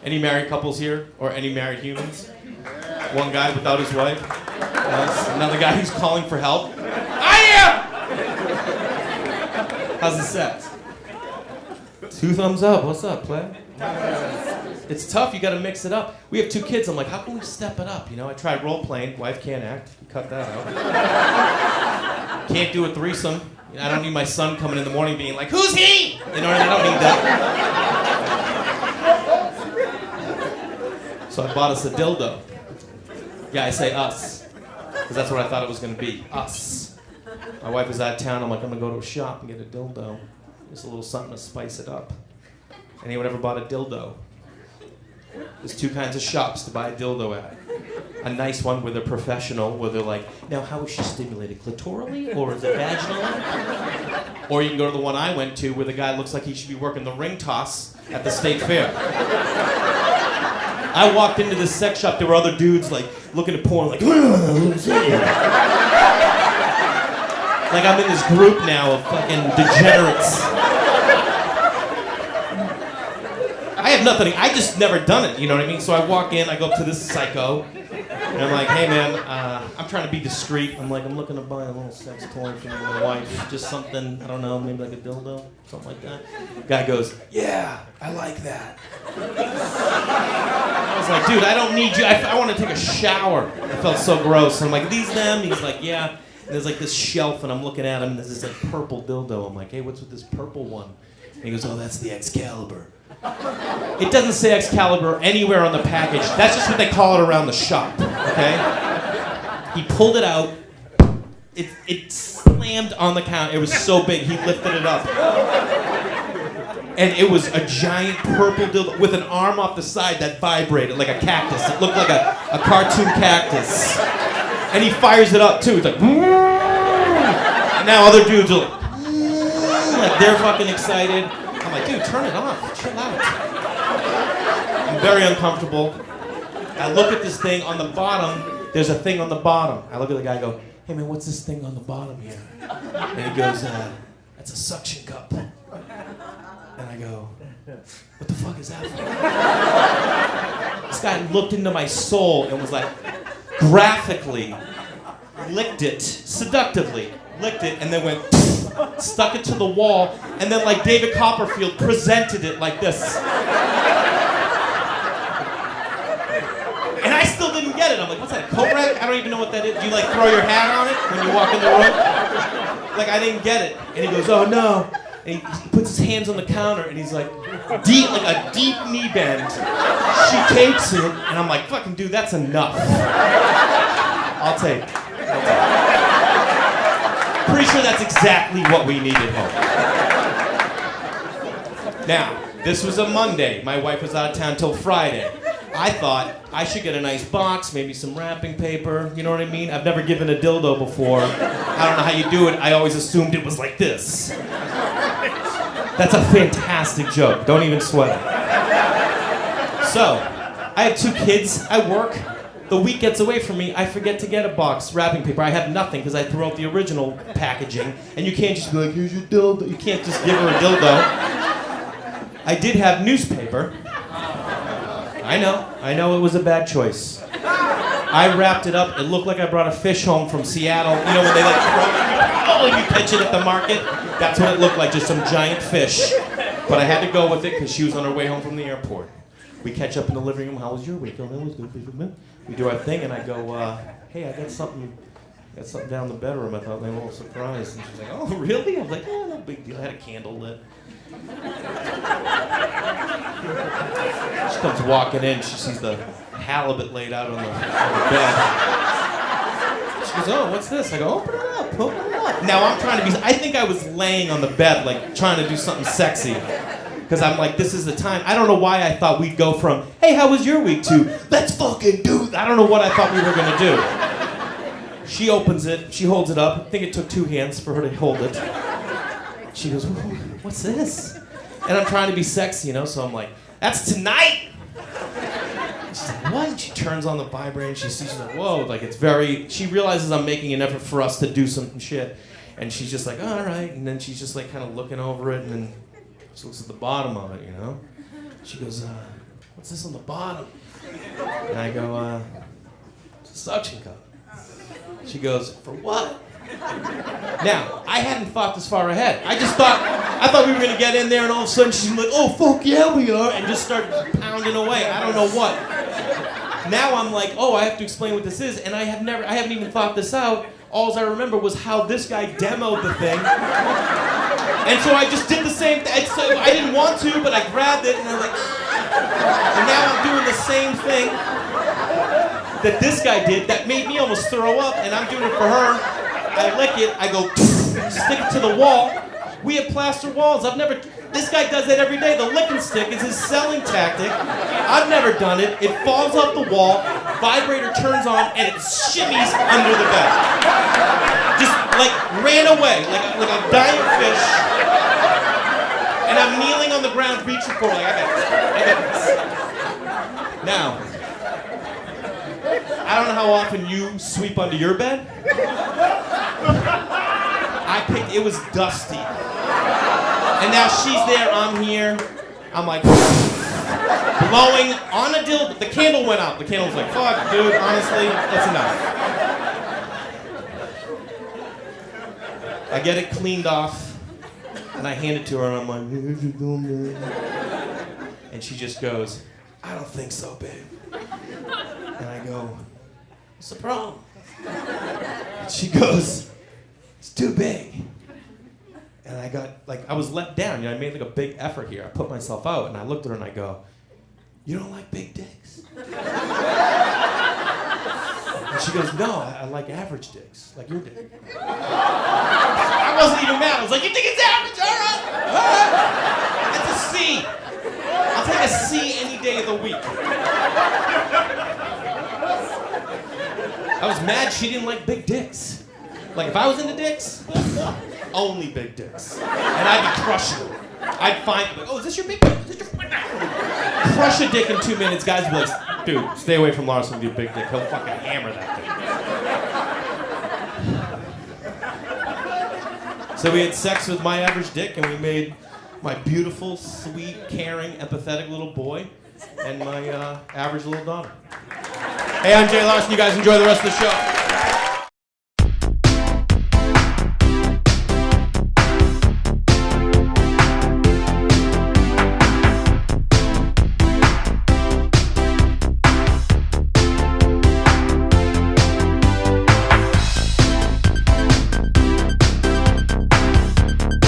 Any married couples here? Or any married humans? One guy without his wife? Yes. Another guy who's calling for help? I am! How's the sex? 2 thumbs up. What's up, play? It's tough, you gotta mix it up. We have 2 kids, I'm like, how can we step it up? You know, I tried role-playing, wife can't act, cut that out. Can't do a threesome. I don't need my son coming in the morning being like, who's he? You know what I mean? I don't need that. So I bought us a dildo. Yeah, I say us, because that's what I thought it was gonna be, us. My wife was out of town, I'm like, I'm gonna go to a shop and get a dildo. Just a little something to spice it up. Anyone ever bought a dildo? There's 2 kinds of shops to buy a dildo at. A nice one where they're professional, where they're like, now how is she stimulated? Clitorally or is it vaginally? Or you can go to the one I went to where the guy looks like he should be working the ring toss at the state fair. I walked into this sex shop, there were other dudes like looking at porn like, like I'm in this group now of fucking degenerates. I have nothing, I just never done it, you know what I mean? So I walk in, I go up to this psycho, and I'm like, hey man, I'm trying to be discreet. I'm like, I'm looking to buy a little sex toy for my wife. Just something, I don't know, maybe like a dildo, something like that. Guy goes, yeah, I like that. I was like, dude, I don't need you, I want to take a shower. I felt so gross. I'm like, these them? He's like, yeah. And there's like this shelf, and I'm looking at him, and there's this like purple dildo. I'm like, hey, what's with this purple one? And he goes, oh, that's the Excalibur. It doesn't say Excalibur anywhere on the package. That's just what they call it around the shop, okay? He pulled it out. It slammed on the counter. It was so big, he lifted it up. And it was a giant purple dildo with an arm off the side that vibrated like a cactus. It looked like a cartoon cactus. And he fires it up too. It's like, and now other dudes are like they're fucking excited. I'm like, dude, turn it off. Chill out. I'm very uncomfortable. I look at this thing on the bottom. There's a thing on the bottom. I look at the guy and go, hey man, what's this thing on the bottom here? And he goes, that's a suction cup. And I go, what the fuck is that for? This guy looked into my soul and was like, graphically licked it, seductively licked it, and then went, stuck it to the wall, and then like David Copperfield presented it like this. And I still didn't get it. I'm like, what's that, a coat rack? I don't even know what that is. Do you like throw your hat on it when you walk in the room? Like I didn't get it. And he goes, oh no. And he puts his hands on the counter and he's like, deep, like a deep knee bend. She takes it, and I'm like, fucking dude, that's enough. I'll take it. Pretty sure that's exactly what we needed home. Now, this was a Monday. My wife was out of town till Friday. I thought I should get a nice box, maybe some wrapping paper, you know what I mean? I've never given a dildo before. I don't know how you do it. I always assumed it was like this. That's a fantastic joke. Don't even sweat it. So, I have 2 kids. I work. The week gets away from me. I forget to get a box, wrapping paper. I have nothing because I threw out the original packaging. And you can't just be like, here's your dildo. You can't just give her a dildo. I did have newspaper. I know it was a bad choice. I wrapped it up. It looked like I brought a fish home from Seattle. You know when they like throw it, you catch it at the market? That's what it looked like, just some giant fish. But I had to go with it because she was on her way home from the airport. We catch up in the living room. How was your week? Oh, that was good. We do our thing, and I go, hey, I got something down the bedroom. I thought they were a little surprised. And she's like, oh, really? I was like, oh, no big deal. I had a candle lit. She comes walking in. She sees the halibut laid out on the bed. She goes, oh, what's this? I go, open it up. Now I'm trying to be, I think I was laying on the bed, like trying to do something sexy. Because I'm like, this is the time. I don't know why I thought we'd go from, hey, how was your week, to, let's fucking do that. I don't know what I thought we were going to do. She opens it. She holds it up. I think it took 2 hands for her to hold it. She goes, what's this? And I'm trying to be sexy, you know, so I'm like, that's tonight. She's like, what? And she turns on the vibrator and she's like, whoa, like it's very, she realizes I'm making an effort for us to do some shit. And she's just like, oh, all right. And then she's just like kind of looking over it and then she looks at the bottom of it, you know. She goes, what's this on the bottom? And I go, it's a suction cup. She goes, for what? Now, I hadn't thought this far ahead. I thought we were gonna get in there and all of a sudden she's like, oh fuck yeah we are, and just start pounding away. I don't know what. Now I'm like, oh, I have to explain what this is, and I haven't even thought this out. All I remember was how this guy demoed the thing. And so I just did the same thing. So I didn't want to, but I grabbed it and I was like, and now I'm doing the same thing that this guy did that made me almost throw up, and I'm doing it for her. I lick it, I go, stick it to the wall. We have plaster walls. This guy does that every day. The licking stick is his selling tactic. I've never done it. It falls off the wall, vibrator turns on, and it shimmies under the bed. Just like ran away, like a dying fish. And I'm kneeling on the ground reaching for it, like, I got this. Now, I don't know how often you sweep under your bed. It was dusty. And now she's there, I'm here. I'm like, blowing on a dildo. The candle went out. The candle was like, fuck, dude, honestly, that's enough. I get it cleaned off, and I hand it to her, and I'm like, here's your dildo. And she just goes, I don't think so, babe. And I go, what's the problem? And she goes, it's too big. And I was let down. I made like a big effort here. I put myself out, and I looked at her and I go, you don't like big dicks? And she goes, no, I like average dicks, like your dick. I wasn't even mad. I was like, you think it's average? All right. That's a C. I'll take a C any day of the week. I was mad she didn't like big dicks. Like if I was into dicks, only big dicks. And I'd be crushing them. I'd find, like, oh, is this your big dick? Is this your crush a dick in 2 minutes, guys will be like, dude, stay away from Larson with your big dick. He'll fucking hammer that thing. So we had sex with my average dick, and we made my beautiful, sweet, caring, empathetic little boy and my average little daughter. Hey, I'm Jay Larson. You guys enjoy the rest of the show.